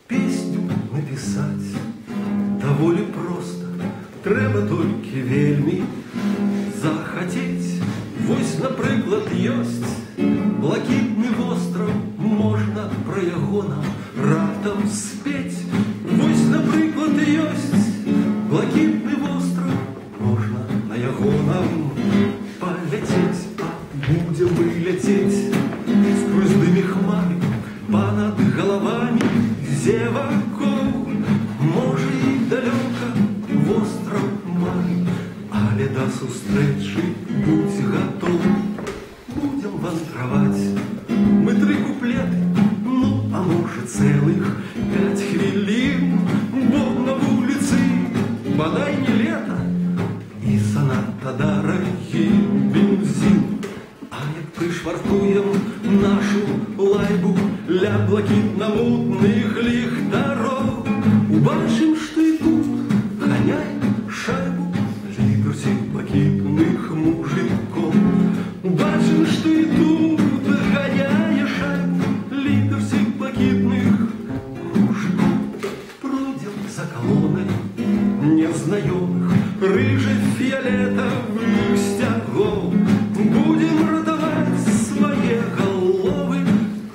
Песню написать даволі проста, трэба толькі вельмі захацець. Вось, напрыклад, ёсць блакітны востраў, можна пра яго нам раптам спець. Вось, напрыклад, ёсць блакітны востраў, можна на яго нам паляцець. А будзем мы ляцець скрозь дымі хмары панад галавамі, дзе вакол, можа, і далёка востраў мары, але да сустрэчы будзь гатоў. Будзем вандраваць мы 3 куплеты, ну, а можа, цэлых 5 хвілін, бо на вуліцы бадай не лета і занадта дарагі бензін. А як прышвартуем нашу лайбу ля блакітна-мутных ліхтароў, убачым, што і тут ганяе шайбу лідар сіх блакітных мужикоў. Убачым, што і тут ганяе шайбу лідар сіх блакітных мужикоў. Пройдзем за калонай незнаёмых рыжа-фіялетавых сцягоў, будем ратаваць свае галовы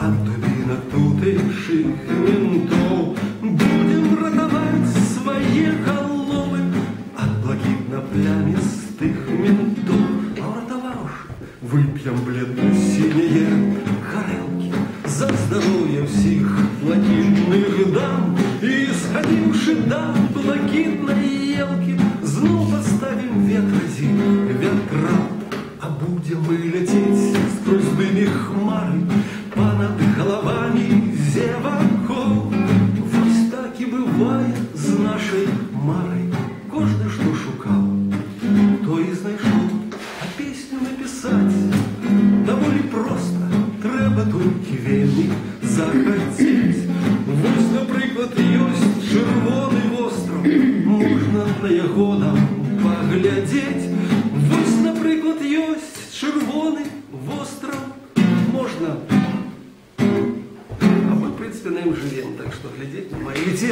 ад дубінак тутэйшых ментоў. Будем ратаваць свае галовы ад блакітна-плямістых ментоў. А ўратаваўшы, вып'ем бледна-сінія гарэлкі за здароўе ўсіх блакітных дам і, схадзіўшы да блакітнай елкі, зноў паставім ветразі вятра. А будем мы ляцець скрозь дымі хмары панад галавамі, дзе вакол. Вось так і бывае з нашай марай. Кожны што шукаў, то і знайшоў. А песню напісаць даволі проста, трэба толькі вельмі захацець. Вось, напрыклад, ёсць чырвоны востраў, можна на яго нам паглядзець. Вось, напрыклад, ёсць чырвоны востраў, можна. А мы, в прынцыпе, на ім жывем, так што глядзець на мае ліце.